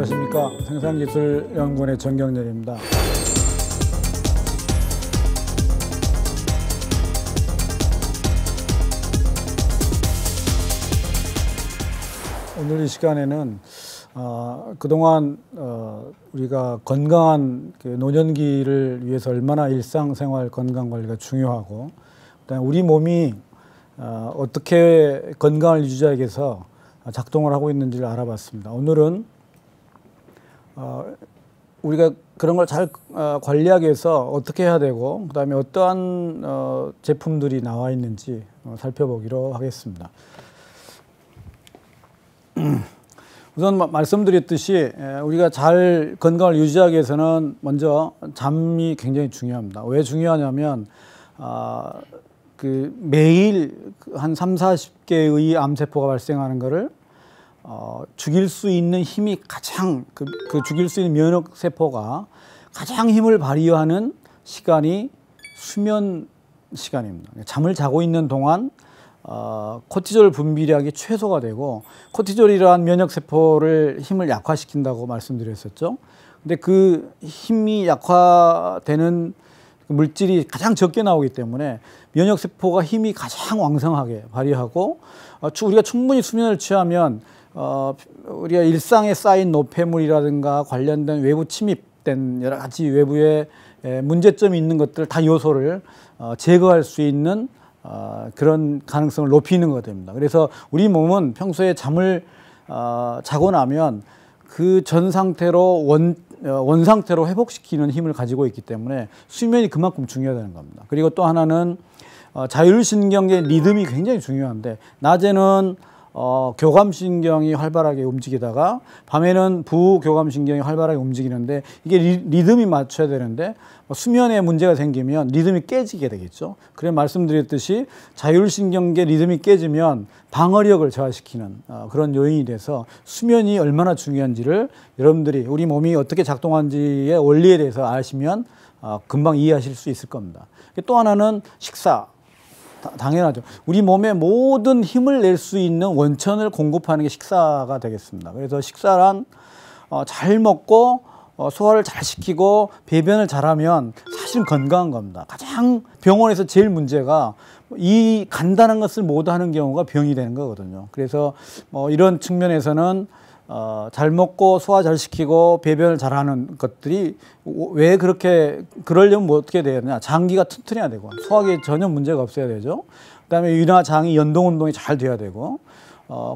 안녕하십니까. 생산기술연구원의 정경렬입니다. 오늘 이 시간에는 그동안 우리가 건강한 노년기를 위해서 얼마나 일상생활 건강관리가 중요하고, 그다음에 우리 몸이 어떻게 건강을 유지하기 위해서 작동을 하고 있는지를 알아봤습니다. 오늘은 우리가 그런 걸 잘 관리하기 위해서 어떻게 해야 되고, 그다음에 어떠한 제품들이 나와 있는지 살펴보기로 하겠습니다. 우선 말씀드렸듯이 우리가 잘 건강을 유지하기 위해서는 먼저 잠이 굉장히 중요합니다. 왜 중요하냐면 매일 한 30-40개의 암세포가 발생하는 것을 죽일 수 있는 힘이 가장 그 죽일 수 있는 면역세포가 가장 힘을 발휘하는 시간이 수면 시간입니다. 잠을 자고 있는 동안 코티졸 분비량이 최소가 되고, 코티졸이라는 면역세포를 힘을 약화시킨다고 말씀드렸었죠. 근데 그 힘이 약화되는 물질이 가장 적게 나오기 때문에 면역세포가 힘이 가장 왕성하게 발휘하고, 우리가 충분히 수면을 취하면 우리가 일상에 쌓인 노폐물이라든가 관련된 외부 침입된 여러 가지 외부에 문제점이 있는 것들 다 요소를 제거할 수 있는 그런 가능성을 높이는 것 됩니다. 그래서 우리 몸은 평소에 잠을 자고 나면 그 전 상태로 원 상태로 회복시키는 힘을 가지고 있기 때문에 수면이 그만큼 중요하다는 겁니다. 그리고 또 하나는 자율신경의 리듬이 굉장히 중요한데, 낮에는 교감신경이 활발하게 움직이다가 밤에는 부교감신경이 활발하게 움직이는데, 이게 리듬이 맞춰야 되는데 수면에 문제가 생기면 리듬이 깨지게 되겠죠. 그래 말씀드렸듯이 자율신경계 리듬이 깨지면 방어력을 저하시키는 그런 요인이 돼서 수면이 얼마나 중요한지를 여러분들이 우리 몸이 어떻게 작동하는지의 원리에 대해서 아시면 금방 이해하실 수 있을 겁니다. 또 하나는 식사. 당연하죠. 우리 몸에 모든 힘을 낼 수 있는 원천을 공급하는 게 식사가 되겠습니다. 그래서 식사란 잘 먹고 소화를 잘 시키고 배변을 잘하면 사실은 건강한 겁니다. 가장 병원에서 제일 문제가 이 간단한 것을 못 하는 경우가 병이 되는 거거든요. 그래서 이런 측면에서는 잘 먹고 소화 잘 시키고 배변을 잘하는 것들이 왜 그러려면 뭐 어떻게 돼야 되냐. 장기가 튼튼해야 되고 소화기에 전혀 문제가 없어야 되죠. 그다음에 위나 장이 연동 운동이 잘 돼야 되고,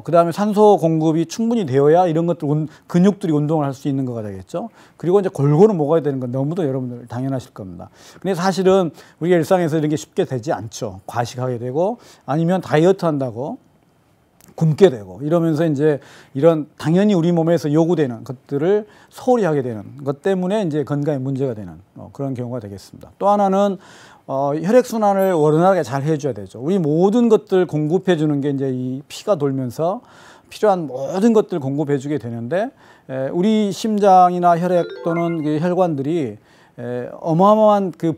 그다음에 산소 공급이 충분히 되어야 이런 것들 근육들이 운동을 할 수 있는 거가 되겠죠. 그리고 이제 골고루 먹어야 되는 건 너무도 여러분들 당연하실 겁니다. 근데 사실은 우리가 일상에서 이런 게 쉽게 되지 않죠. 과식하게 되고 아니면 다이어트 한다고 굶게 되고 이러면서 이제 이런 당연히 우리 몸에서 요구되는 것들을 소홀히 하게 되는 것 때문에 이제 건강에 문제가 되는 그런 경우가 되겠습니다. 또 하나는 혈액순환을 원활하게 잘 해줘야 되죠. 우리 모든 것들 공급해 주는 게 이제 이 피가 돌면서 필요한 모든 것들 공급해 주게 되는데, 우리 심장이나 혈액 또는 그 혈관들이 어마어마한 그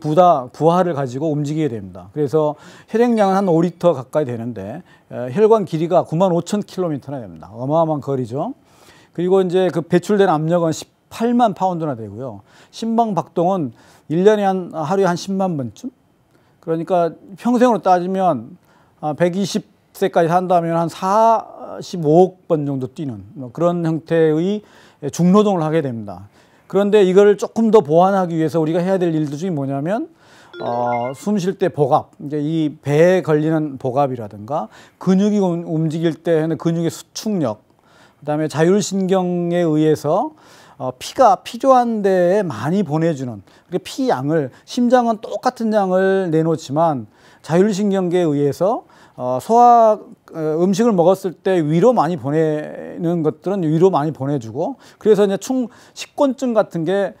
부하를 가지고 움직이게 됩니다. 그래서 혈액량은 한 5리터 가까이 되는데 혈관 길이가 95,000km나 됩니다. 어마어마한 거리죠. 그리고 이제 그 배출된 압력은 18만 파운드나 되고요. 심방 박동은 1년에 하루에 한 10만 번쯤? 그러니까 평생으로 따지면 120세까지 산다면 한 45억 번 정도 뛰는 그런 형태의 중노동을 하게 됩니다. 그런데 이걸 조금 더 보완하기 위해서 우리가 해야 될 일들 중에 뭐냐면 숨 쉴 때 복압, 이제 이 배에 걸리는 복압이라든가 근육이 움직일 때 하는 근육의 수축력, 그다음에 자율신경에 의해서 피가 필요한 데에 많이 보내주는 피 양을, 심장은 똑같은 양을 내놓지만 자율신경계에 의해서 음식을 먹었을 때 위로 많이 보내는 것들은 위로 많이 보내주고, 그래서 이제 식곤증 같은 게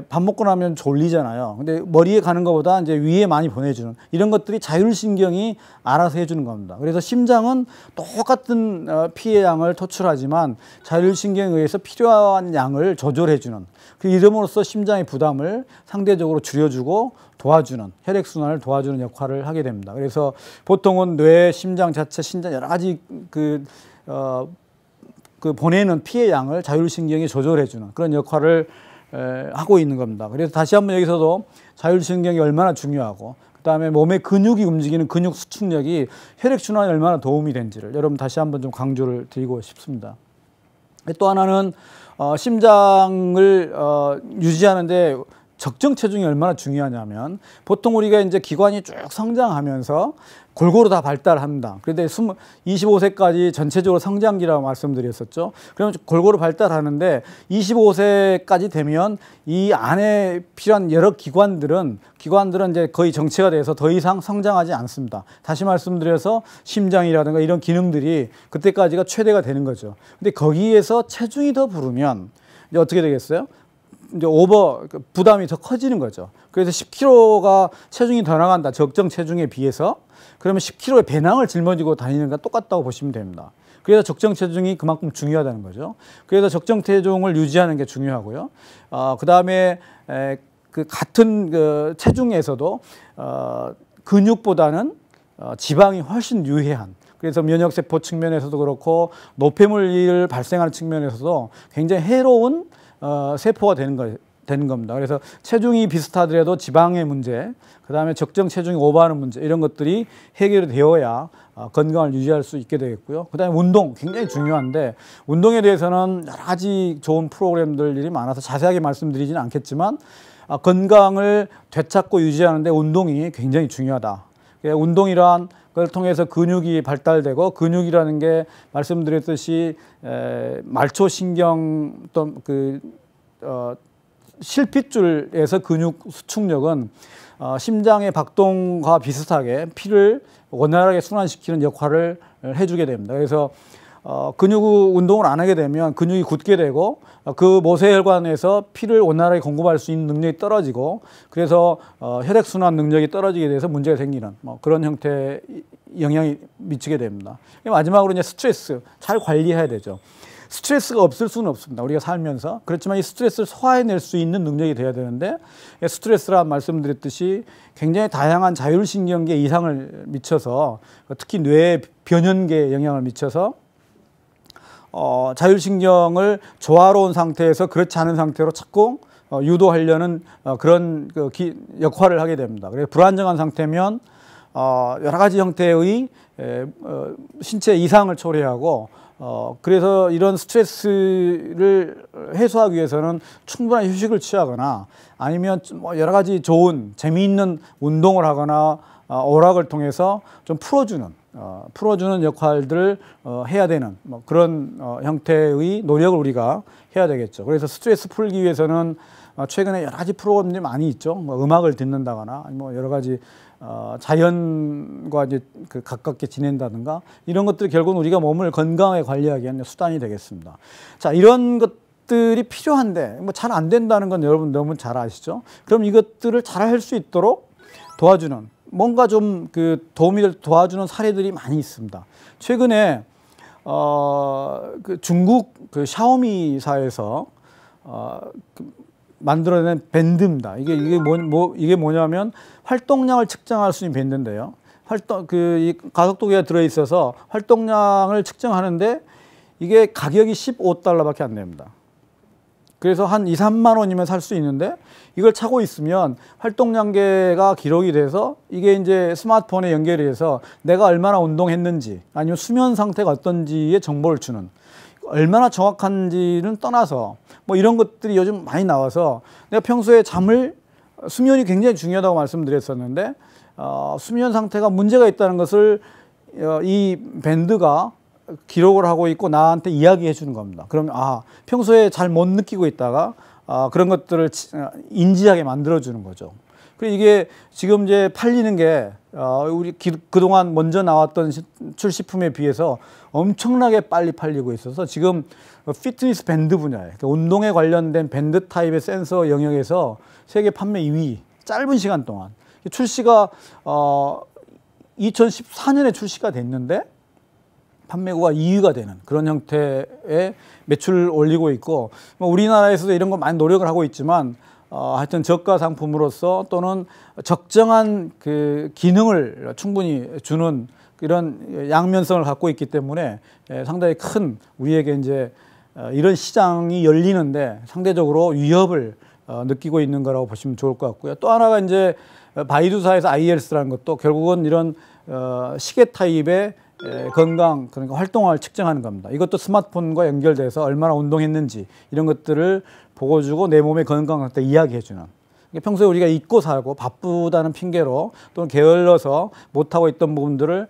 밥 먹고 나면 졸리잖아요. 근데 머리에 가는 것보다 이제 위에 많이 보내주는 이런 것들이 자율신경이 알아서 해주는 겁니다. 그래서 심장은 똑같은 피의 양을 토출하지만 자율신경에 의해서 필요한 양을 조절해주는, 그 이름으로써 심장의 부담을 상대적으로 줄여주고 도와주는, 혈액순환을 도와주는 역할을 하게 됩니다. 그래서 보통은 뇌, 심장 자체, 신장 여러 가지 그 보내는 피의 양을 자율신경이 조절해주는 그런 역할을 하고 있는 겁니다. 그래서 다시 한번 여기서도 자율신경이 얼마나 중요하고 그다음에 몸의 근육이 움직이는 근육 수축력이 혈액순환에 얼마나 도움이 된지를 여러분 다시 한번 좀 강조를 드리고 싶습니다. 또 하나는 심장을 유지하는데 적정 체중이 얼마나 중요하냐면 보통 우리가 이제 기관이 쭉 성장하면서 골고루 다 발달합니다. 그런데 25세까지 전체적으로 성장기라고 말씀드렸었죠. 그러면 골고루 발달하는데 25세까지 되면 이 안에 필요한 여러 기관들은 이제 거의 정체가 돼서 더 이상 성장하지 않습니다. 다시 말씀드려서 심장이라든가 이런 기능들이 그때까지가 최대가 되는 거죠. 근데 거기에서 체중이 더 부르면 이제 어떻게 되겠어요? 이제 부담이 더 커지는 거죠. 그래서 10kg가 체중이 더 나간다. 적정 체중에 비해서. 그러면 10kg의 배낭을 짊어지고 다니는 거 똑같다고 보시면 됩니다. 그래서 적정 체중이 그만큼 중요하다는 거죠. 그래서 적정 체중을 유지하는 게 중요하고요. 그 다음에 그 같은 그 체중에서도 근육보다는 지방이 훨씬 유해한. 그래서 면역세포 측면에서도 그렇고 노폐물을 발생하는 측면에서도 굉장히 해로운 세포가 되는 겁니다. 그래서 체중이 비슷하더라도 지방의 문제, 그 다음에 적정 체중이 오버하는 문제 이런 것들이 해결이 되어야 건강을 유지할 수 있게 되겠고요. 그 다음에 운동 굉장히 중요한데 운동에 대해서는 여러 가지 좋은 프로그램들이 많아서 자세하게 말씀드리지는 않겠지만 건강을 되찾고 유지하는 데 운동이 굉장히 중요하다. 운동이란 걸 통해서 근육이 발달되고 근육이라는 게 말씀드렸듯이 말초신경 또 실핏줄에서 근육 수축력은 심장의 박동과 비슷하게 피를 원활하게 순환시키는 역할을 해주게 됩니다. 그래서 근육 운동을 안 하게 되면 근육이 굳게 되고 그 모세혈관에서 피를 원활하게 공급할 수 있는 능력이 떨어지고 그래서 혈액순환 능력이 떨어지게 돼서 문제가 생기는 그런 형태의 영향이 미치게 됩니다. 마지막으로 이제 스트레스 잘 관리해야 되죠. 스트레스가 없을 수는 없습니다. 우리가 살면서. 그렇지만 이 스트레스를 소화해낼 수 있는 능력이 돼야 되는데 스트레스란 말씀드렸듯이 굉장히 다양한 자율신경계에 이상을 미쳐서 특히 뇌 변연계에 영향을 미쳐서 자율신경을 조화로운 상태에서 그렇지 않은 상태로 자꾸 유도하려는 그런 역할을 하게 됩니다. 그래서 불안정한 상태면 여러 가지 형태의 신체 이상을 초래하고 그래서 이런 스트레스를 해소하기 위해서는 충분한 휴식을 취하거나 아니면 여러 가지 좋은 재미있는 운동을 하거나 오락을 통해서 좀 풀어주는 역할들을 해야 되는 그런 형태의 노력을 우리가 해야 되겠죠. 그래서 스트레스 풀기 위해서는 최근에 여러 가지 프로그램들이 많이 있죠. 음악을 듣는다거나 여러 가지 자연과 이제 가깝게 지낸다든가 이런 것들이 결국은 우리가 몸을 건강하게 관리하기 위한 수단이 되겠습니다. 자, 이런 것들이 필요한데 잘 안 된다는 건 여러분 너무 잘 아시죠? 그럼 이것들을 잘 할 수 있도록 도와주는 뭔가 좀 도움이 될 도와주는 사례들이 많이 있습니다. 최근에 중국 샤오미사에서 만들어낸 밴드입니다. 이게 뭐냐면 활동량을 측정할 수 있는 밴드인데요. 이 가속도계가 들어있어서 활동량을 측정하는데 이게 가격이 $15밖에 안 됩니다. 그래서 한 2, 3만 원이면 살 수 있는데 이걸 차고 있으면 활동량계가 기록이 돼서 이게 이제 스마트폰에 연결이 돼서 내가 얼마나 운동했는지 아니면 수면 상태가 어떤지의 정보를 주는 얼마나 정확한지는 떠나서 이런 것들이 요즘 많이 나와서 내가 평소에 수면이 굉장히 중요하다고 말씀드렸었는데 수면 상태가 문제가 있다는 것을 이 밴드가 기록을 하고 있고 나한테 이야기해 주는 겁니다. 그러면 평소에 잘 못 느끼고 있다가 그런 것들을 인지하게 만들어 주는 거죠. 그리고 이게 지금 이제 팔리는 게 우리 그동안 먼저 나왔던 출시품에 비해서 엄청나게 빨리 팔리고 있어서 지금 피트니스 밴드 분야에 운동에 관련된 밴드 타입의 센서 영역에서 세계 판매 2위 짧은 시간 동안 출시가 2014년에 출시가 됐는데 판매고가 2위가 되는 그런 형태의 매출을 올리고 있고 우리나라에서도 이런 거 많이 노력을 하고 있지만 하여튼 저가 상품으로서 또는 적정한 기능을 충분히 주는 이런 양면성을 갖고 있기 때문에 상당히 큰 우리에게 이제 이런 시장이 열리는데 상대적으로 위협을 느끼고 있는 거라고 보시면 좋을 것 같고요. 또 하나가 이제 바이두사에서 IELTS라는 것도 결국은 이런 시계 타입의 건강, 그러니까 활동을 측정하는 겁니다. 이것도 스마트폰과 연결돼서 얼마나 운동했는지 이런 것들을 보고주고 내 몸의 건강 상태 이야기해주는. 평소에 우리가 잊고 살고 바쁘다는 핑계로 또는 게을러서 못하고 있던 부분들을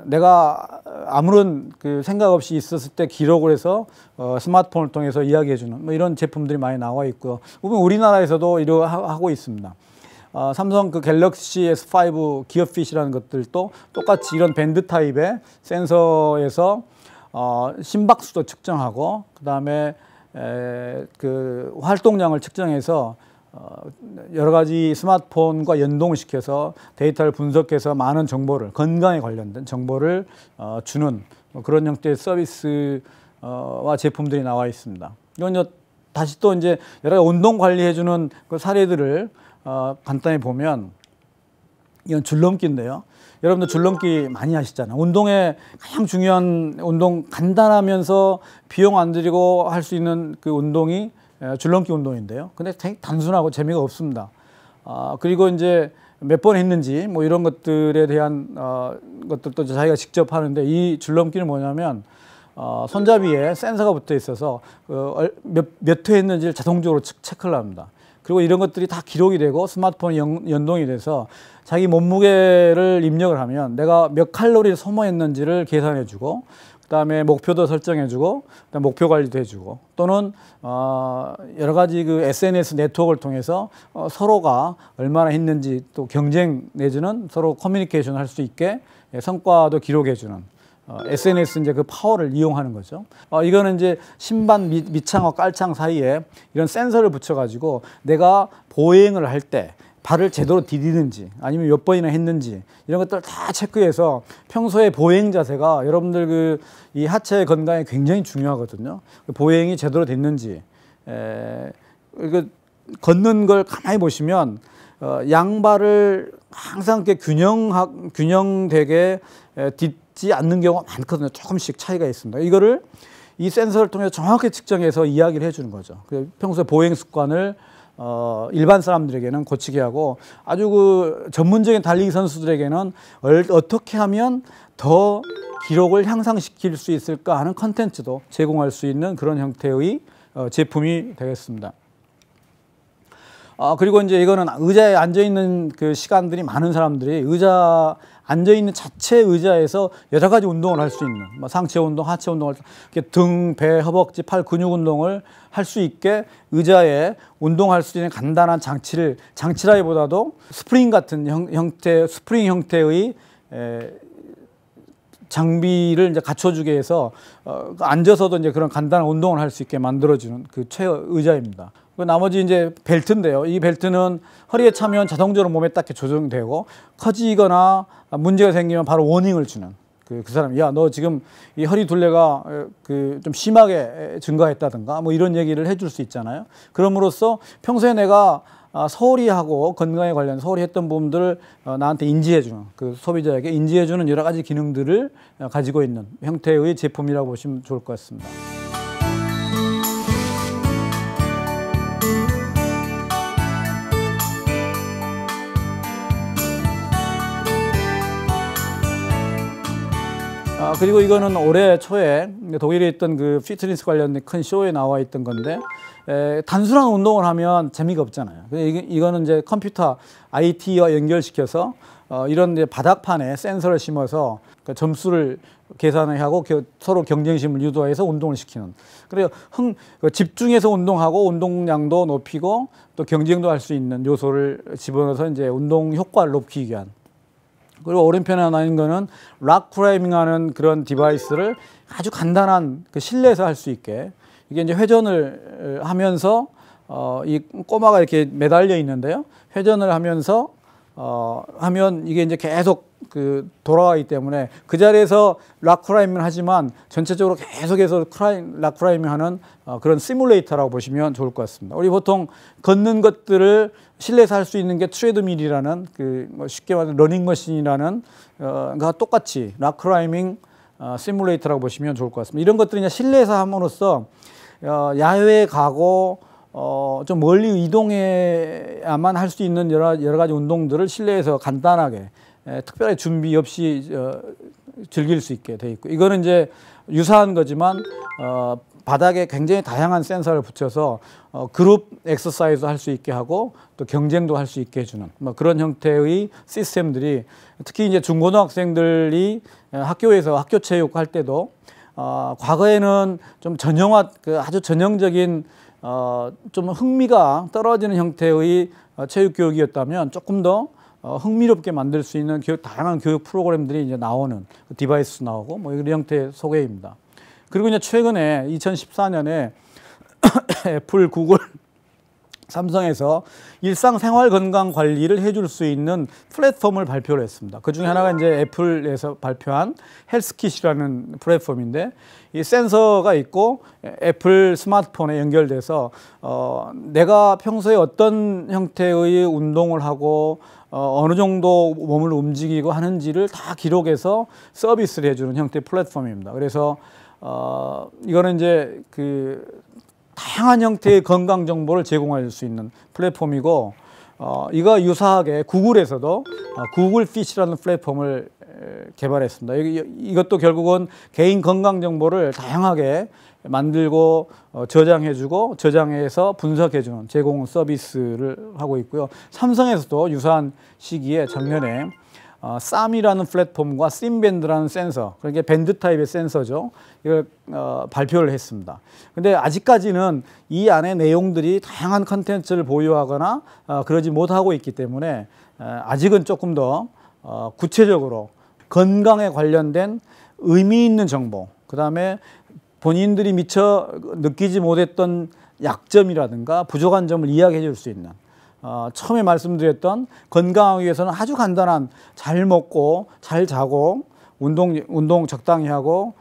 내가 아무런 그 생각 없이 있었을 때 기록을 해서 스마트폰을 통해서 이야기해주는 뭐 이런 제품들이 많이 나와 있고요. 우리나라에서도 이러 하고 있습니다. 삼성 그 갤럭시 S5 기어핏이라는 것들도 똑같이 이런 밴드 타입의 센서에서 심박수도 측정하고 그다음에 그 활동량을 측정해서 여러 가지 스마트폰과 연동을 시켜서 데이터를 분석해서 많은 정보를 건강에 관련된 정보를 주는 그런 형태의 서비스와 제품들이 나와 있습니다. 이건 다시 또 이제 여러 가지 운동 관리해주는 그 사례들을 간단히 보면 이건 줄넘기인데요. 여러분들 줄넘기 많이 하시잖아요. 운동에 가장 중요한 운동 간단하면서 비용 안 들이고 할 수 있는 그 운동이 줄넘기 운동인데요. 근데 되게 단순하고 재미가 없습니다. 그리고 이제 몇 번 했는지 뭐 이런 것들에 대한 것들도 자기가 직접 하는데 이 줄넘기는 뭐냐면 손잡이에 센서가 붙어 있어서 몇 회 했는지를 자동적으로 체크를 합니다. 그리고 이런 것들이 다 기록이 되고 스마트폰에 연동이 돼서 자기 몸무게를 입력을 하면 내가 몇 칼로리를 소모했는지를 계산해주고 그다음에 목표도 설정해주고 그다음에 목표 관리도 해주고 또는 여러 가지 그 SNS 네트워크를 통해서 서로가 얼마나 했는지 또 경쟁 내지는 서로 커뮤니케이션을 할 수 있게 성과도 기록해주는 SNS 이제 그 파워를 이용하는 거죠. 이거는 이제 신반 밑창과 깔창 사이에 이런 센서를 붙여가지고 내가 보행을 할 때 발을 제대로 디디는지 아니면 몇 번이나 했는지 이런 것들 다 체크해서 평소에 보행 자세가 여러분들 그 이 하체 건강에 굉장히 중요하거든요. 보행이 제대로 됐는지 이거 걷는 걸 가만히 보시면 양발을 항상 이렇게 균형되게 딛지 않는 경우가 많거든요. 조금씩 차이가 있습니다. 이거를 이 센서를 통해서 정확히 측정해서 이야기를 해주는 거죠. 평소에 보행 습관을 일반 사람들에게는 고치게 하고 아주 그 전문적인 달리기 선수들에게는 어떻게 하면 더 기록을 향상시킬 수 있을까 하는 컨텐츠도 제공할 수 있는 그런 형태의 제품이 되겠습니다. 그리고 이제 이거는 의자에 앉아 있는 그 시간들이 많은 사람들이 앉아 있는 자체 의자에서 여러 가지 운동을 할 수 있는 상체 운동, 하체 운동을 등, 배, 허벅지, 팔 근육 운동을 할 수 있게 의자에 운동할 수 있는 간단한 장치라기보다도 스프링 같은 스프링 형태의 장비를 이제 갖춰주게 해서 앉아서도 이제 그런 간단한 운동을 할 수 있게 만들어주는 그 최애 의자입니다. 나머지 이제 벨트인데요. 이 벨트는 허리에 차면 자동적으로 몸에 딱 조정되고 커지거나 문제가 생기면 바로 워닝을 주는 그 사람이 야, 너 지금 이 허리 둘레가 좀 심하게 증가했다든가 뭐 이런 얘기를 해줄 수 있잖아요. 그럼으로써 평소에 내가 소홀히 하고 건강에 관련 소홀히 했던 부분들을 나한테 인지해주는 그 소비자에게 인지해주는 여러 가지 기능들을 가지고 있는 형태의 제품이라고 보시면 좋을 것 같습니다. 그리고 이거는 올해 초에 독일에 있던 그 피트니스 관련된 큰 쇼에 나와 있던 건데 단순한 운동을 하면 재미가 없잖아요. 이거는 이제 컴퓨터 IT와 연결시켜서 이런 이제 바닥판에 센서를 심어서 그 점수를 계산하고 서로 경쟁심을 유도해서 운동을 시키는. 그래요. 집중해서 운동하고 운동량도 높이고 또 경쟁도 할 수 있는 요소를 집어넣어서 이제 운동 효과를 높이기 위한. 그리고 오른편에 하나 있는 거는 락 클라이밍 하는 그런 디바이스를 아주 간단한 그 실내에서 할 수 있게 이게 이제 회전을 하면서 이 꼬마가 이렇게 매달려 있는데요. 회전을 하면서 하면 이게 이제 계속 돌아가기 때문에 그 자리에서 락클라이밍을 하지만 전체적으로 계속해서 락클라이밍 하는 그런 시뮬레이터라고 보시면 좋을 것 같습니다. 우리 보통 걷는 것들을 실내에서 할 수 있는 게 트레드밀이라는 뭐 쉽게 말하면 러닝머신이라는 가 똑같이 락클라이밍 시뮬레이터라고 보시면 좋을 것 같습니다. 이런 것들이 이제 실내에서 함으로써 야외에 가고 좀 멀리 이동해야만 할 수 있는 여러 가지 운동들을 실내에서 간단하게 특별히 준비 없이 즐길 수 있게 돼 있고, 이거는 이제 유사한 거지만 바닥에 굉장히 다양한 센서를 붙여서 그룹 엑서사이즈 할 수 있게 하고 또 경쟁도 할 수 있게 해주는 뭐 그런 형태의 시스템들이, 특히 이제 중고등학생들이 학교에서 학교 체육 할 때도 과거에는 좀 전형화, 아주 전형적인 좀 흥미가 떨어지는 형태의 체육 교육이었다면 조금 더 흥미롭게 만들 수 있는 다양한 교육 프로그램들이 이제 나오는, 디바이스 나오고 뭐 이런 형태의 소개입니다. 그리고 이제 최근에 2014년에 애플, 구글, 삼성에서 일상생활 건강 관리를 해줄 수 있는 플랫폼을 발표를 했습니다. 그 중에 하나가 이제 애플에서 발표한 헬스킷이라는 플랫폼인데, 이 센서가 있고 애플 스마트폰에 연결돼서 내가 평소에 어떤 형태의 운동을 하고 어느 정도 몸을 움직이고 하는지를 다 기록해서 서비스를 해주는 형태의 플랫폼입니다. 그래서 이거는 이제 다양한 형태의 건강 정보를 제공할 수 있는 플랫폼이고, 이거 유사하게 구글에서도 구글 피시라는 플랫폼을 개발했습니다. 이것도 결국은 개인 건강 정보를 다양하게 만들고 저장해주고 저장해서 분석해주는 제공 서비스를 하고 있고요. 삼성에서도 유사한 시기에 작년에 쌈이라는 플랫폼과 심밴드라는 센서, 그러니까 밴드 타입의 센서죠. 이걸 발표를 했습니다. 근데 아직까지는 이 안에 내용들이 다양한 컨텐츠를 보유하거나 그러지 못하고 있기 때문에 아직은 조금 더 구체적으로 건강에 관련된 의미 있는 정보, 그 다음에 본인들이 미처 느끼지 못했던 약점이라든가 부족한 점을 이야기해 줄 수 있는, 처음에 말씀드렸던 건강하기 위해서는 아주 간단한 잘 먹고 잘 자고 운동 적당히 하고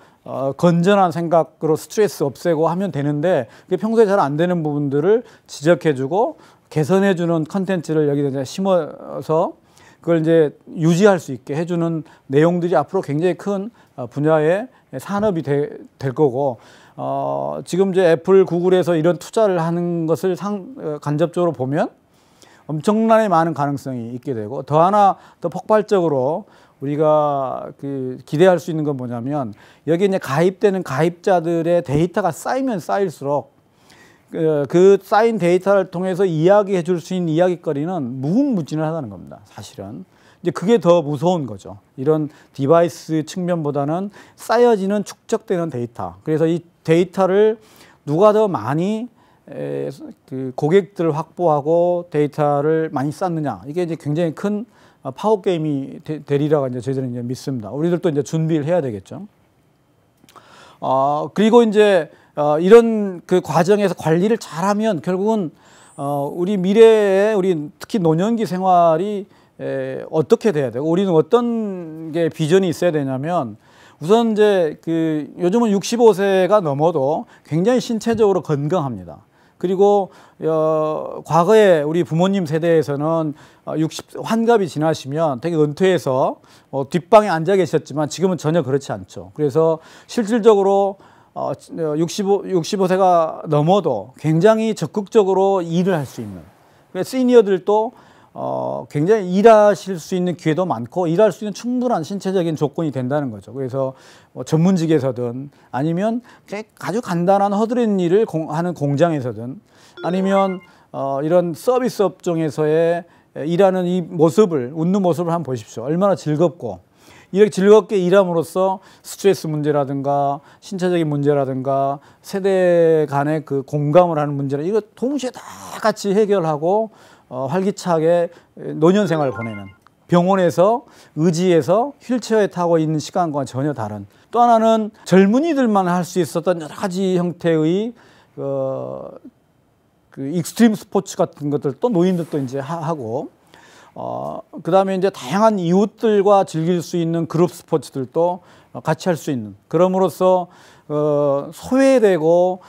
건전한 생각으로 스트레스 없애고 하면 되는데, 그게 평소에 잘 안 되는 부분들을 지적해주고 개선해주는 컨텐츠를 여기다 심어서 그걸 이제 유지할 수 있게 해주는 내용들이 앞으로 굉장히 큰 분야의 산업이 될 거고, 지금 이제 애플, 구글에서 이런 투자를 하는 것을 간접적으로 보면 엄청나게 많은 가능성이 있게 되고, 더 하나 더 폭발적으로 우리가 기대할 수 있는 건 뭐냐면, 여기 이제 가입되는 가입자들의 데이터가 쌓이면 쌓일수록 그 쌓인 데이터를 통해서 이야기해 줄 수 있는 이야기거리는 무궁무진하다는 겁니다. 사실은 이제 그게 더 무서운 거죠. 이런 디바이스 측면보다는 쌓여지는 축적되는 데이터. 그래서 이 데이터를 누가 더 많이 고객들을 확보하고 데이터를 많이 쌓느냐, 이게 이제 굉장히 큰 파워 게임이 되리라고 이제 저희들은 이제 믿습니다. 우리들도 이제 준비를 해야 되겠죠. 그리고 이제 이런 과정에서 관리를 잘하면 결국은 우리 미래에 우리 특히 노년기 생활이 어떻게 돼야 되고, 우리는 어떤 게 비전이 있어야 되냐면, 우선 이제 요즘은 65세가 넘어도 굉장히 신체적으로 건강합니다. 그리고 과거에 우리 부모님 세대에서는 환갑이 지나시면 되게 은퇴해서 뒷방에 앉아 계셨지만 지금은 전혀 그렇지 않죠. 그래서 실질적으로 65세가 넘어도 굉장히 적극적으로 일을 할 수 있는, 시니어들도 굉장히 일하실 수 있는 기회도 많고 일할 수 있는 충분한 신체적인 조건이 된다는 거죠. 그래서 전문직에서든 아니면 아주 간단한 허드렛 일을 하는 공장에서든 아니면 이런 서비스 업종에서의 일하는 이 모습을, 웃는 모습을 한번 보십시오. 얼마나 즐겁고, 이렇게 즐겁게 일함으로써 스트레스 문제라든가 신체적인 문제라든가 세대 간의 공감을 하는 문제라, 이거 동시에 다 같이 해결하고 활기차게 노년 생활을 보내는, 병원에서 의지에서 휠체어에 타고 있는 시간과 전혀 다른, 또 하나는 젊은이들만 할 수 있었던 여러 가지 형태의 익스트림 스포츠 같은 것들 또 노인들도 이제 하고, 그다음에 이제 다양한 이웃들과 즐길 수 있는 그룹 스포츠들도 같이 할 수 있는, 그럼으로써 소외되고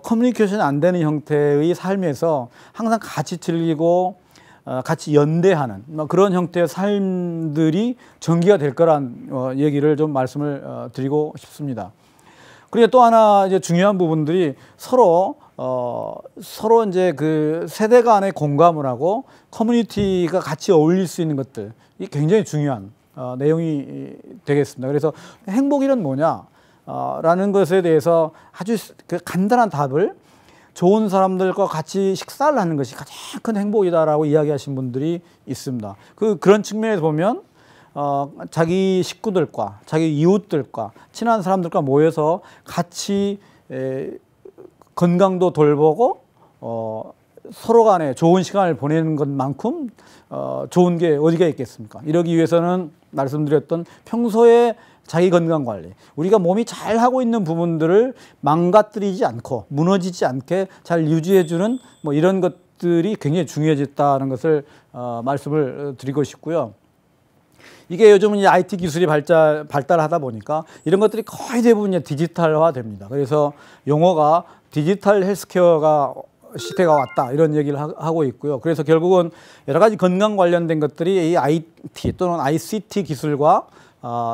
커뮤니케이션이 안 되는 형태의 삶에서 항상 같이 즐기고 같이 연대하는 그런 형태의 삶들이 전개가 될 거란 얘기를 좀 말씀을 드리고 싶습니다. 그리고 또 하나 이제 중요한 부분들이 서로 이제 그 세대 간의 공감을 하고 커뮤니티가 같이 어울릴 수 있는 것들, 이 굉장히 중요한 내용이 되겠습니다. 그래서 행복이란 뭐냐? 라는 것에 대해서 아주 그 간단한 답을, 좋은 사람들과 같이 식사를 하는 것이 가장 큰 행복이다라고 이야기하신 분들이 있습니다. 그런 측면에서 보면 자기 식구들과 자기 이웃들과 친한 사람들과 모여서 같이 건강도 돌보고 서로 간에 좋은 시간을 보내는 것만큼 좋은 게 어디가 있겠습니까? 이러기 위해서는 말씀드렸던 평소에 자기 건강 관리, 우리가 몸이 잘 하고 있는 부분들을 망가뜨리지 않고 무너지지 않게 잘 유지해주는 이런 것들이 굉장히 중요해졌다는 것을 말씀을 드리고 싶고요. 이게 요즘은 이제 IT 기술이 발달하다 보니까 이런 것들이 거의 대부분 이제 디지털화 됩니다. 그래서 용어가 디지털 헬스케어가 시대가 왔다, 이런 얘기를 하고 있고요. 그래서 결국은 여러 가지 건강 관련된 것들이 이 IT 또는 ICT 기술과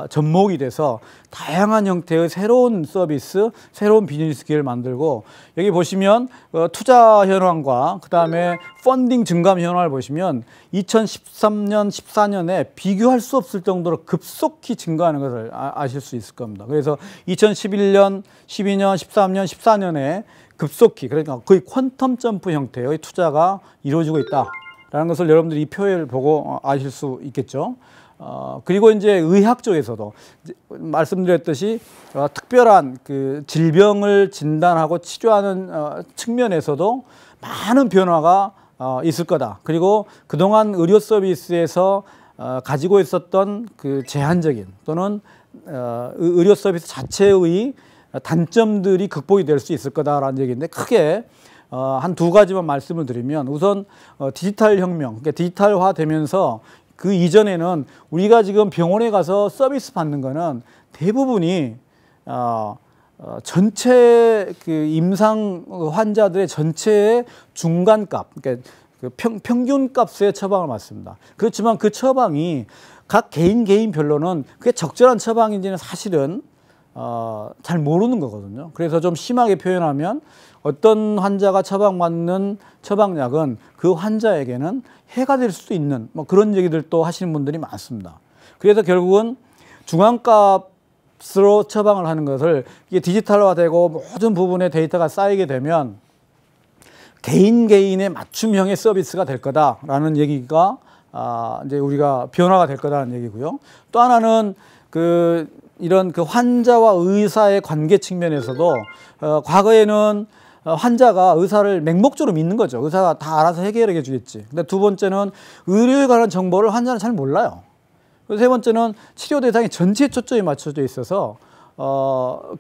접목이 돼서 다양한 형태의 새로운 서비스, 새로운 비즈니스 기회를 만들고, 여기 보시면 투자 현황과 그 다음에 펀딩 증감 현황을 보시면 2013년, 14년에 비교할 수 없을 정도로 급속히 증가하는 것을 아실 수 있을 겁니다. 그래서 2011년, 12년, 13년, 14년에 급속히, 그러니까 거의 퀀텀 점프 형태의 투자가 이루어지고 있다라는 것을 여러분들이 이 표를 보고 아실 수 있겠죠. 그리고 이제 의학 쪽에서도 말씀드렸듯이 특별한 그 질병을 진단하고 치료하는 측면에서도 많은 변화가 있을 거다. 그리고 그동안 의료 서비스에서 가지고 있었던 그 제한적인 또는 의료 서비스 자체의 단점들이 극복이 될 수 있을 거다라는 얘기인데, 크게 한 두 가지만 말씀을 드리면, 우선 디지털 혁명, 그러니까 디지털화 되면서 그 이전에는 우리가 지금 병원에 가서 서비스 받는 거는 대부분이 전체 그 임상 환자들의 전체의 중간값, 그러니까 그 평균값의 처방을 받습니다. 그렇지만 그 처방이 각 개인별로는 그게 적절한 처방인지는 사실은 잘 모르는 거거든요. 그래서 좀 심하게 표현하면 어떤 환자가 처방받는 처방약은 그 환자에게는 해가 될 수도 있는 그런 얘기들도 하시는 분들이 많습니다. 그래서 결국은 중앙값으로 처방을 하는 것을, 이게 디지털화되고 모든 부분에 데이터가 쌓이게 되면 개인의 맞춤형의 서비스가 될 거다라는 얘기가 이제 우리가 변화가 될 거다라는 얘기고요. 또 하나는 이런 환자와 의사의 관계 측면에서도 과거에는 환자가 의사를 맹목적으로 믿는 거죠. 의사가 다 알아서 해결해 주겠지. 근데 두 번째는 의료에 관한 정보를 환자는 잘 몰라요. 그리고 세 번째는 치료 대상이 전체에 초점이 맞춰져 있어서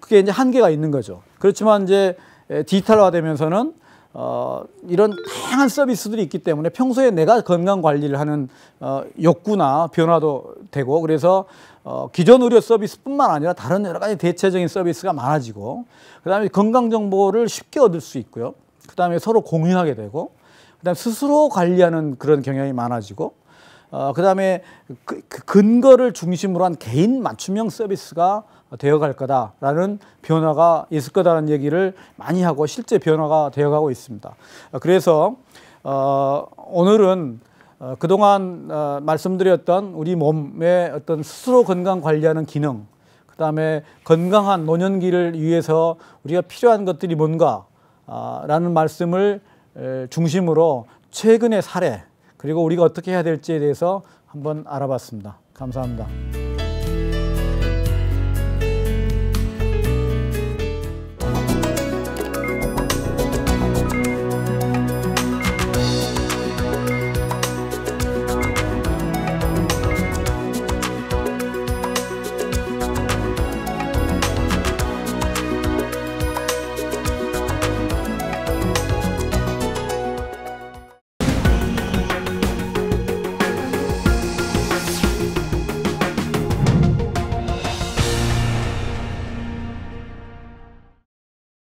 그게 이제 한계가 있는 거죠. 그렇지만 이제 디지털화되면서는 이런 다양한 서비스들이 있기 때문에 평소에 내가 건강 관리를 하는 욕구나 변화도 되고, 그래서 기존 의료 서비스뿐만 아니라 다른 여러 가지 대체적인 서비스가 많아지고, 그 다음에 건강 정보를 쉽게 얻을 수 있고요. 그 다음에 서로 공유하게 되고, 그 다음에 스스로 관리하는 그런 경향이 많아지고, 그 다음에 그 근거를 중심으로 한 개인 맞춤형 서비스가 되어갈 거다라는 변화가 있을 거다라는 얘기를 많이 하고 실제 변화가 되어가고 있습니다. 그래서 오늘은 그동안 말씀드렸던 우리 몸의 어떤 스스로 건강 관리하는 기능, 그 다음에 건강한 노년기를 위해서 우리가 필요한 것들이 뭔가 라는 말씀을 중심으로 최근의 사례, 그리고 우리가 어떻게 해야 될지에 대해서 한번 알아봤습니다. 감사합니다.